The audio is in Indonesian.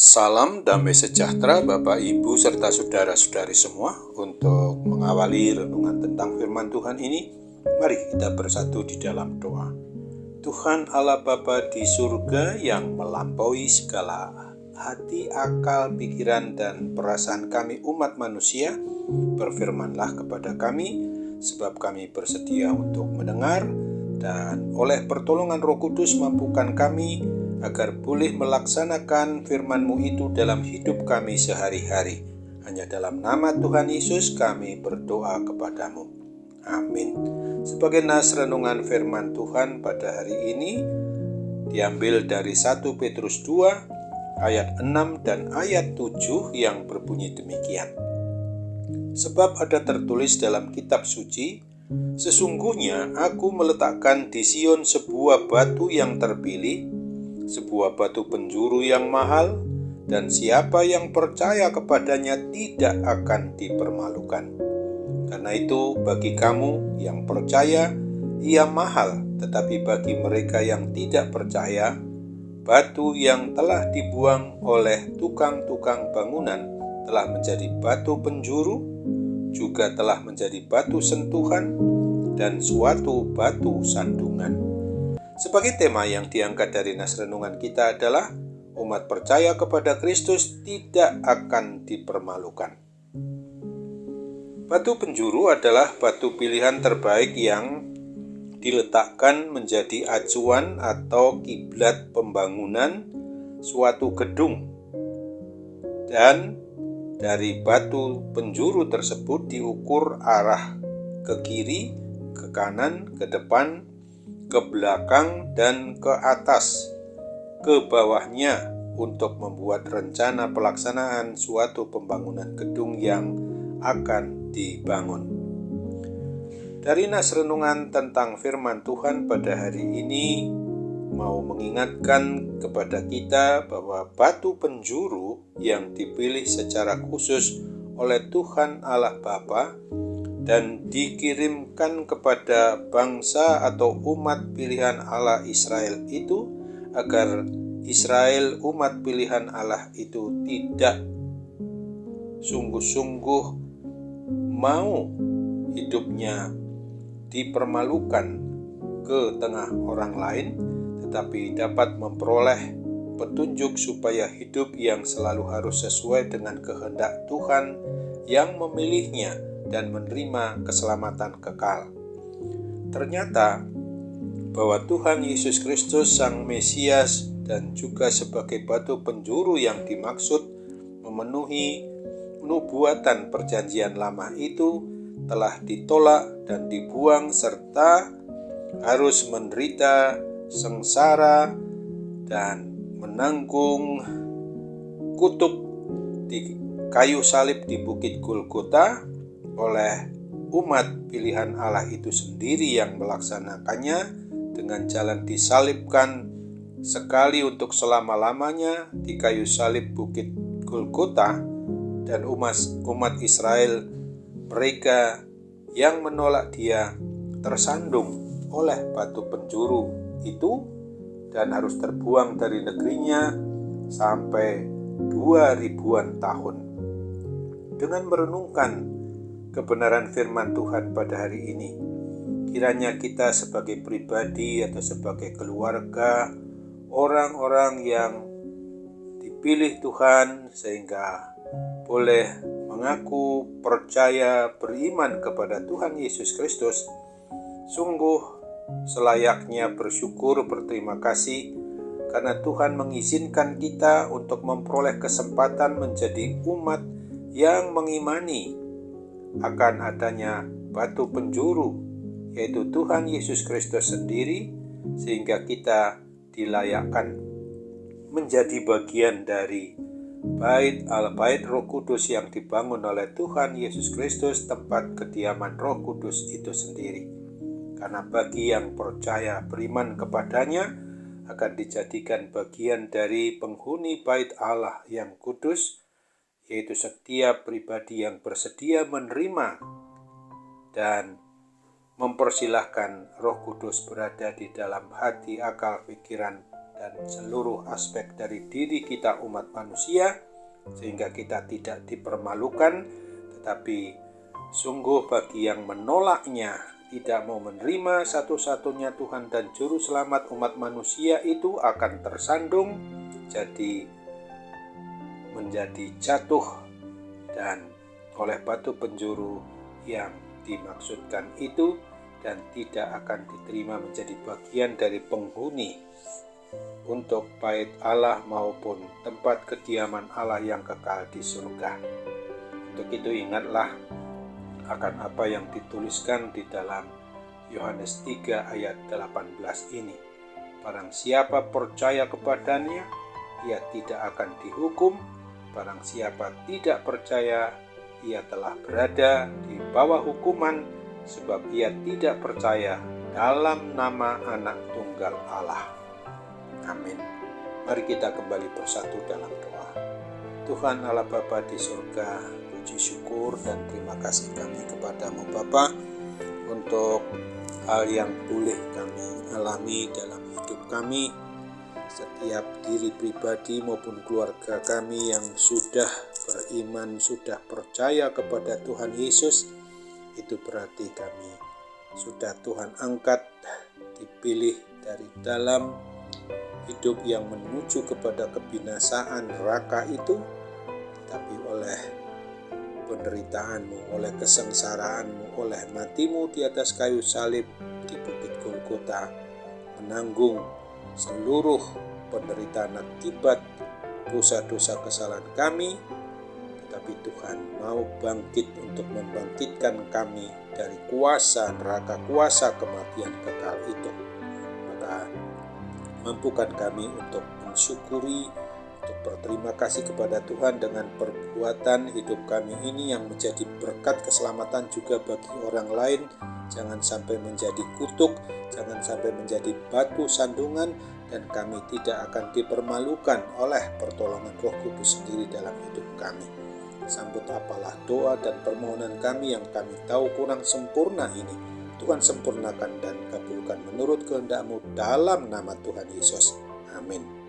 Salam damai sejahtera Bapak Ibu serta saudara-saudari semua. Untuk mengawali renungan tentang firman Tuhan ini, mari kita bersatu di dalam doa. Tuhan Allah Bapa di surga yang melampaui segala hati, akal, pikiran, dan perasaan kami umat manusia, berfirmanlah kepada kami, sebab kami bersedia untuk mendengar, dan oleh pertolongan Roh Kudus mampukan kami agar boleh melaksanakan firman-Mu itu dalam hidup kami sehari-hari. Hanya dalam nama Tuhan Yesus kami berdoa kepadamu. Amin. Sebagai nas renungan firman Tuhan pada hari ini diambil dari 1 Petrus 2 ayat 6 dan ayat 7 yang berbunyi demikian. Sebab ada tertulis dalam kitab suci, sesungguhnya aku meletakkan di Sion sebuah batu yang terpilih, sebuah batu penjuru yang mahal, dan siapa yang percaya kepadanya tidak akan dipermalukan. Karena itu bagi kamu yang percaya, ia mahal, tetapi bagi mereka yang tidak percaya, batu yang telah dibuang oleh tukang-tukang bangunan telah menjadi batu penjuru, juga telah menjadi batu sentuhan, dan suatu batu sandungan. Sebagai tema yang diangkat dari nas renungan kita adalah umat percaya kepada Kristus tidak akan dipermalukan. Batu penjuru adalah batu pilihan terbaik yang diletakkan menjadi acuan atau kiblat pembangunan suatu gedung. Dan dari batu penjuru tersebut diukur arah ke kiri, ke kanan, ke depan, ke belakang, dan ke atas, ke bawahnya untuk membuat rencana pelaksanaan suatu pembangunan gedung yang akan dibangun. Dari nas renungan tentang firman Tuhan pada hari ini mau mengingatkan kepada kita bahwa batu penjuru yang dipilih secara khusus oleh Tuhan Allah Bapa dan dikirimkan kepada bangsa atau umat pilihan Allah Israel itu, agar Israel umat pilihan Allah itu tidak sungguh-sungguh mau hidupnya dipermalukan ke tengah orang lain, tetapi dapat memperoleh petunjuk supaya hidup yang selalu harus sesuai dengan kehendak Tuhan yang memilihnya dan menerima keselamatan kekal. Ternyata bahwa Tuhan Yesus Kristus Sang Mesias dan juga sebagai batu penjuru yang dimaksud memenuhi nubuatan perjanjian lama itu telah ditolak dan dibuang serta harus menderita sengsara dan menanggung kutuk di kayu salib di Bukit Golgota oleh umat pilihan Allah itu sendiri yang melaksanakannya dengan jalan disalibkan sekali untuk selama-lamanya di kayu salib Bukit Golgota, dan umat Israel, mereka yang menolak dia, tersandung oleh batu penjuru itu dan harus terbuang dari negerinya sampai 2000-an tahun. Dengan merenungkan kebenaran firman Tuhan pada hari ini, kiranya kita sebagai pribadi atau sebagai keluarga, orang-orang yang dipilih Tuhan sehingga boleh mengaku percaya beriman kepada Tuhan Yesus Kristus, sungguh selayaknya bersyukur, berterima kasih karena Tuhan mengizinkan kita untuk memperoleh kesempatan menjadi umat yang mengimani akan adanya batu penjuru, yaitu Tuhan Yesus Kristus sendiri, sehingga kita dilayakkan menjadi bagian dari bait Roh Kudus yang dibangun oleh Tuhan Yesus Kristus, tempat kediaman Roh Kudus itu sendiri. Karena bagi yang percaya beriman kepadanya akan dijadikan bagian dari penghuni bait Allah yang kudus, yaitu setiap pribadi yang bersedia menerima dan mempersilahkan Roh Kudus berada di dalam hati, akal, pikiran, dan seluruh aspek dari diri kita umat manusia, sehingga kita tidak dipermalukan, tetapi sungguh bagi yang menolaknya, tidak mau menerima satu-satunya Tuhan dan Juru Selamat umat manusia itu akan tersandung, jadi menjadi jatuh dan oleh batu penjuru yang dimaksudkan itu, dan tidak akan diterima menjadi bagian dari penghuni untuk bait Allah maupun tempat kediaman Allah yang kekal di surga. Untuk itu ingatlah akan apa yang dituliskan di dalam Yohanes 3 ayat 18 ini. Barang siapa percaya kepadanya, ia tidak akan dihukum. Barang siapa tidak percaya, ia telah berada di bawah hukuman, sebab ia tidak percaya dalam nama Anak Tunggal Allah. Amin. Mari kita kembali bersatu dalam doa. Tuhan Allah Bapa di surga, puji syukur dan terima kasih kami kepadamu Bapa untuk hal yang boleh kami alami dalam hidup kami. Setiap diri pribadi maupun keluarga kami yang sudah beriman, sudah percaya kepada Tuhan Yesus, itu berarti kami sudah Tuhan angkat, dipilih dari dalam hidup yang menuju kepada kebinasaan neraka itu, tapi oleh penderitaanmu, oleh kesengsaraanmu, oleh matimu di atas kayu salib di Bukit Golgota, menanggung seluruh penderitaan akibat dosa-dosa kesalahan kami. Tapi Tuhan mau bangkit untuk membangkitkan kami dari kuasa neraka, kuasa kematian kekal itu. Maka mampukan kami untuk mensyukuri, untuk berterima kasih kepada Tuhan dengan perbuatan hidup kami ini yang menjadi berkat keselamatan juga bagi orang lain. Jangan sampai menjadi kutuk, jangan sampai menjadi batu sandungan, dan kami tidak akan dipermalukan oleh pertolongan Roh Kudus sendiri dalam hidup kami. Sambut apalah doa dan permohonan kami yang kami tahu kurang sempurna ini. Tuhan sempurnakan dan kabulkan menurut kehendak-Mu dalam nama Tuhan Yesus. Amin.